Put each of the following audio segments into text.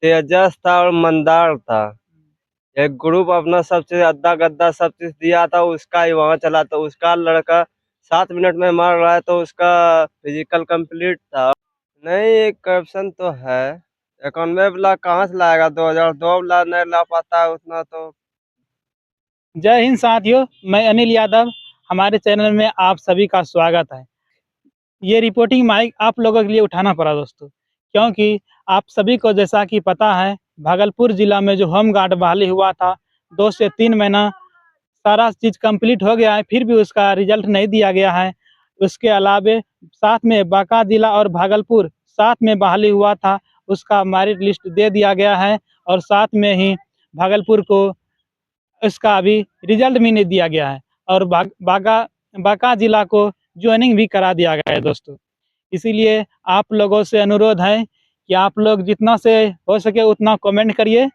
तेजस था और मंदार था। एक ग्रुप अपना सब चीज अद्दा गद्दा सब चीज दिया था, उसका ही वहां चला, तो उसका लड़का 7 मिनट में मार रहा है, तो उसका फिजिकल कंप्लीट था। नहीं, एक करप्शन तो है। 91 लाख कहाँ से लाएगा? 2002 लाख नहीं ला पाता है उतना तो। जय हिंद साथियों, मैं अनिल यादव। हमारे चैनल में आप सभी का स्वागत है। ये रिपोर्टिंग माइक आप लोगों के लिए उठाना पड़ा दोस्तों, क्योंकि आप सभी को जैसा कि पता है, भागलपुर ज़िला में जो होम गार्ड बहाली हुआ था, 2 से 3 महीना सारा चीज़ कंप्लीट हो गया है, फिर भी उसका रिजल्ट नहीं दिया गया है। उसके अलावे साथ में बांका ज़िला और भागलपुर साथ में बहाली हुआ था, उसका मेरिट लिस्ट दे दिया गया है और साथ में ही भागलपुर को इसका अभी रिजल्ट भी नहीं दिया गया है और बांका जिला को ज्वाइनिंग भी करा दिया गया है दोस्तों। इसीलिए आप लोगों से अनुरोध है कि आप लोग जितना से हो सके उतना कमेंट करिए।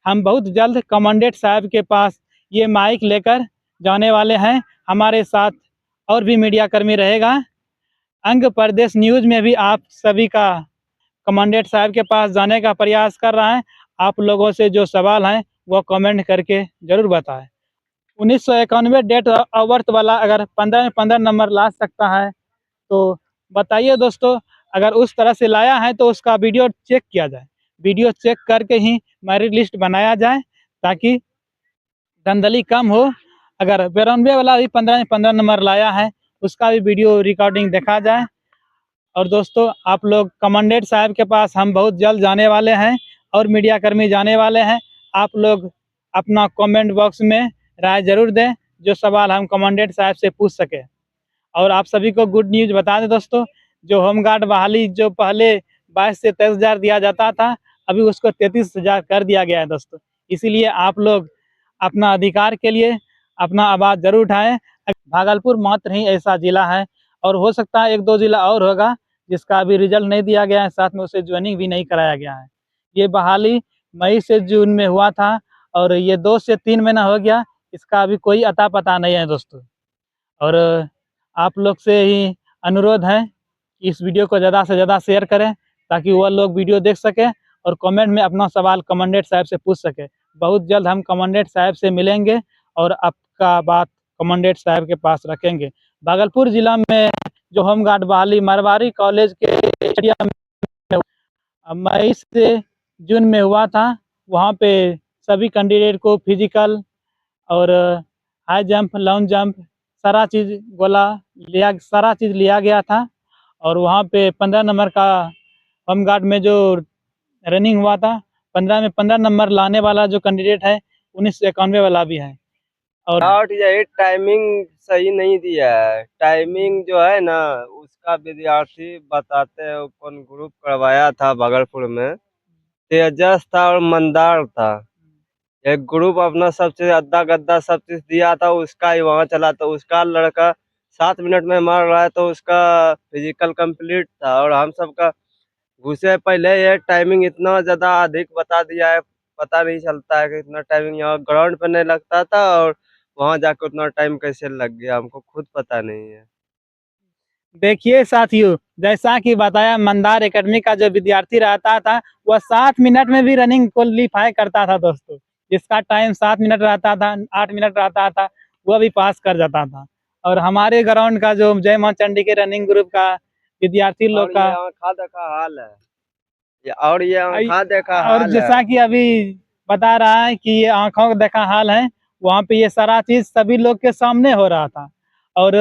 हम बहुत जल्द कमांडेंट साहब के पास ये माइक लेकर जाने वाले हैं। हमारे साथ और भी मीडिया कर्मी रहेगा। अंग प्रदेश न्यूज़ में भी आप सभी का कमांडेंट साहब के पास जाने का प्रयास कर रहा है। आप लोगों से जो सवाल हैं वो कमेंट करके ज़रूर बताएं। 1991 डेट ऑफ बर्थ वाला अगर 15 में 15 नंबर ला सकता है तो बताइए दोस्तों। अगर उस तरह से लाया है तो उसका वीडियो चेक किया जाए। वीडियो चेक करके ही मेरिट लिस्ट बनाया जाए ताकि धांधली कम हो। अगर 92 वाला भी 15 में 15 नंबर लाया है, उसका भी वीडियो रिकॉर्डिंग देखा जाए। और दोस्तों, आप लोग कमांडेंट साहब के पास हम बहुत जल्द जाने वाले हैं और मीडिया कर्मी जाने वाले हैं। आप लोग अपना कमेंट बॉक्स में राय ज़रूर दें, जो सवाल हम कमांडेंट साहब से पूछ सकें। और आप सभी को गुड न्यूज़ बता दें दोस्तों, जो होमगार्ड बहाली जो पहले 22 से 23 हज़ार दिया जाता था, अभी उसको 33 हज़ार कर दिया गया है दोस्तों। इसीलिए आप लोग अपना अधिकार के लिए अपना आवाज़ ज़रूर उठाएं। भागलपुर मात्र ही ऐसा ज़िला है और हो सकता है 1-2 ज़िला और होगा जिसका अभी रिजल्ट नहीं दिया गया है, साथ में उसे ज्वाइनिंग भी नहीं कराया गया है। ये बहाली मई से जून में हुआ था और ये 2 से 3 महीना हो गया, इसका अभी कोई अता पता नहीं है दोस्तों। और आप लोग से ही अनुरोध है कि इस वीडियो को ज़्यादा से ज़्यादा शेयर करें ताकि वह लोग वीडियो देख सकें और कमेंट में अपना सवाल कमांडेंट साहब से पूछ सकें। बहुत जल्द हम कमांडेंट साहब से मिलेंगे और आपका बात कमांडेंट साहब के पास रखेंगे। भागलपुर ज़िला में जो होमगार्ड बहाली मारवाड़ी कॉलेज के एरिया में मई से जून में हुआ था, वहाँ पे सभी कैंडिडेट को फिजिकल और हाई जंप, लॉन्ग जंप सारा चीज़ लिया गया था। और वहाँ पे 15 नंबर का होमगार्ड में जो रनिंग हुआ था, 15 में 15 नंबर लाने वाला जो कैंडिडेट है 1991 वाला भी है। और डाउट यही टाइमिंग सही नहीं दिया है। टाइमिंग जो है ना, उसका विद्यार्थी बताते हैं कौन ग्रुप करवाया था भागलपुर में। तेजस था और मंदार था। एक ग्रुप अपना सब चीज अद्दा गद्दा सब चीज दिया था, उसका ही वहां चला, तो उसका लड़का 7 मिनट में मार रहा है, तो उसका फिजिकल कंप्लीट था। और हम सबका घुसे पहले ये टाइमिंग इतना ज्यादा अधिक बता दिया है, पता नहीं चलता है कि इतना टाइमिंग यहाँ ग्राउंड पे नहीं लगता था और वहां जाकर उतना टाइम कैसे लग गया, हमको खुद पता नहीं है। देखिए साथियों, जैसा कि बताया, मंदार एकेडमी का जो विद्यार्थी रहता था वह 7 मिनट में भी रनिंग क्वालीफाई करता था दोस्तों। जिसका टाइम 7 मिनट रहता था, 8 मिनट रहता था, वह भी पास कर जाता था। और हमारे ग्राउंड का जो जय मां चंडी के रनिंग ग्रुप का विद्यार्थी लोग और का ये आंखा देखा हाल है, ये आंखा देखा और हाल है। जैसा कि अभी बता रहा है कि ये आंखों का देखा हाल है, वहाँ पे ये सारा चीज़ सभी लोग के सामने हो रहा था। और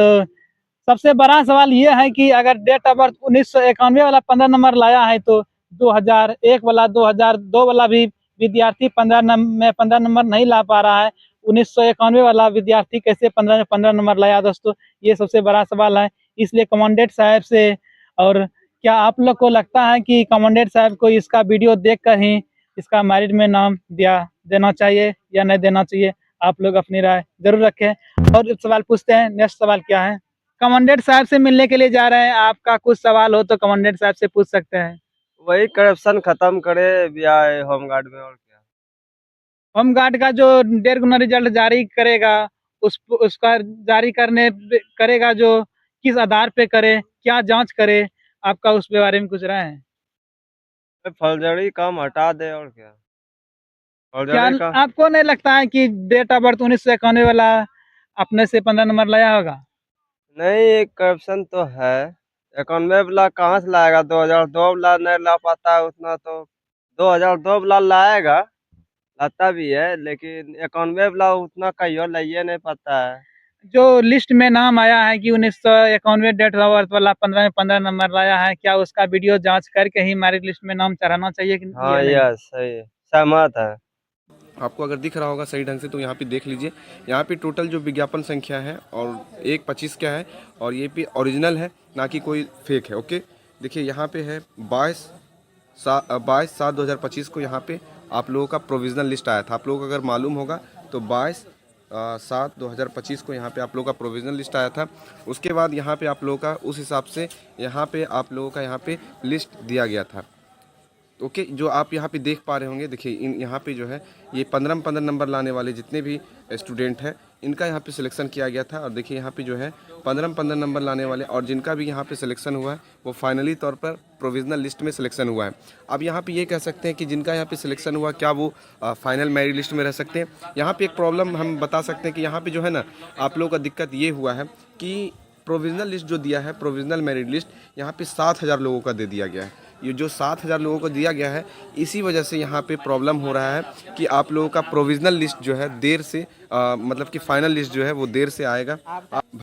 सबसे बड़ा सवाल ये है कि अगर डेट ऑफ बर्थ 1991 वाला 15 नंबर लाया है तो 2001 वाला 2002 वाला भी विद्यार्थी 15 में 15 नंबर नहीं ला पा रहा है। 1991 वाला विद्यार्थी कैसे 15 में 15 नंबर लाया दोस्तों, ये सबसे बड़ा सवाल है। इसलिए कमांडेंट साहब से, और क्या आप लोग को लगता है कि कमांडेंट साहब को इसका वीडियो देख कर ही इसका मेरिट में नाम देना चाहिए या नहीं देना चाहिए? आप लोग अपनी राय जरूर रखें। और सवाल पूछते हैं, नेक्स्ट सवाल क्या है? कमांडेंट साहब से मिलने के लिए जा रहे हैं, आपका कुछ सवाल हो तो कमांडेंट साहब से पूछ सकते हैं। वही करप्शन खत्म करे बिहार होमगार्ड में, और क्या। होमगार्ड का जो 1.5 गुना रिजल्ट जारी करेगा, उसका जारी करेगा जो किस आधार पे करे, क्या जांच करे, आपका उस बारे में कुछ राय है? फर्जरी काम हटा दे और क्या। क्या फर्जरी का आपको नहीं लगता है कि डेट ऑफ बर्थ 1991 वाला अपने से 15 नंबर लाया होगा? नहीं, करप्शन तो है। 91 वाला कहाँ से लाएगा, 2002 वाला नहीं ला पाता है उतना, तो 2002 वाला लाएगा, लाता भी है, लेकिन 91 वाला उतना कहियो लाइए नहीं पाता है। जो लिस्ट में नाम आया है कि 1991 डेट ऑफ बर्थ वाला 15 में 15 नंबर लाया है, क्या उसका वीडियो जांच करके ही हमारी लिस्ट में नाम चढ़ाना चाहिए कि हाँ, या नहीं? यस सही है, सहमत है। आपको अगर दिख रहा होगा सही ढंग से तो यहाँ पे देख लीजिए। यहाँ पे टोटल जो विज्ञापन संख्या है और 1/25 क्या है, और ये भी ओरिजिनल है, ना कि कोई फेक है। ओके, देखिए यहाँ पे है 22/7/2025 को यहाँ पे आप लोगों का प्रोविजनल लिस्ट आया था। आप लोगों को अगर मालूम होगा तो 22/7/2025 को यहाँ पे आप लोगों का प्रोविजनल लिस्ट आया था। उसके बाद यहाँ पे आप लोगों का उस हिसाब से यहाँ पे आप लोगों का यहाँ पे लिस्ट दिया गया था। ओके, जो आप यहाँ पे देख पा रहे होंगे, देखिए इन यहाँ पे जो है ये 15 में 15 नंबर लाने वाले जितने भी स्टूडेंट हैं इनका यहाँ पे सिलेक्शन किया गया था। और देखिए यहाँ पे जो है 15 में 15 नंबर लाने वाले और जिनका भी यहाँ पे सिलेक्शन हुआ है वो फाइनली तौर पर प्रोविजनल लिस्ट में सिलेक्शन हुआ है। अब यहाँ पे ये कह सकते हैं कि जिनका यहाँ पे सिलेक्शन हुआ क्या वो फाइनल मेरिट लिस्ट में रह सकते हैं। यहाँ पे एक प्रॉब्लम हम बता सकते हैं कि यहाँ पे जो है ना आप लोगों का दिक्कत ये हुआ है कि प्रोविजनल लिस्ट जो दिया है, प्रोविजनल मेरिट लिस्ट यहाँ पे 7,000 लोगों का दे दिया गया है। ये जो 7,000 लोगों को दिया गया है, इसी वजह से यहाँ पे प्रॉब्लम हो रहा है कि आप लोगों का प्रोविजनल लिस्ट जो है देर से मतलब कि फाइनल लिस्ट जो है वो देर से आएगा।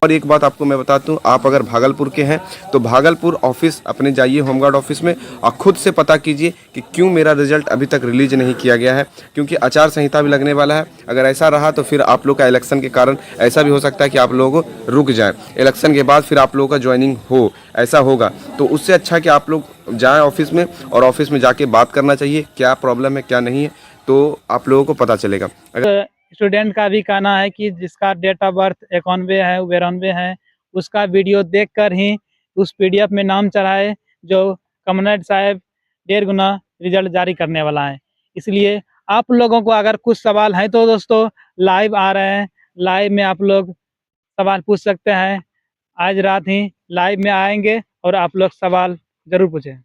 और एक बात आपको मैं बता दूं, आप अगर भागलपुर के हैं तो भागलपुर ऑफिस अपने जाइए होमगार्ड ऑफिस में और खुद से पता कीजिए कि क्यों मेरा रिजल्ट अभी तक रिलीज नहीं किया गया है, क्योंकि आचार संहिता भी लगने वाला है। अगर ऐसा रहा तो फिर आप लोग का इलेक्शन के कारण ऐसा भी हो सकता है कि आप लोगों को रुक जाए, इलेक्शन के बाद फिर आप लोगों का ज्वाइनिंग हो, ऐसा होगा। तो उससे अच्छा कि आप लोग जाएं ऑफिस में और ऑफिस में जाके बात करना चाहिए क्या प्रॉब्लम है क्या नहीं है, तो आप लोगों को पता चलेगा। अगर स्टूडेंट का भी कहना है कि जिसका डेट ऑफ बर्थ 91 है 92 है उसका वीडियो देखकर ही उस पीडीएफ में नाम चढ़ाए, जो कमनेट साहब 1.5 गुना रिजल्ट जारी करने वाला है। इसलिए आप लोगों को अगर कुछ सवाल हैं तो दोस्तों लाइव आ रहे हैं, लाइव में आप लोग सवाल पूछ सकते हैं। आज रात ही लाइव में आएंगे और आप लोग सवाल ज़रूर पूछें।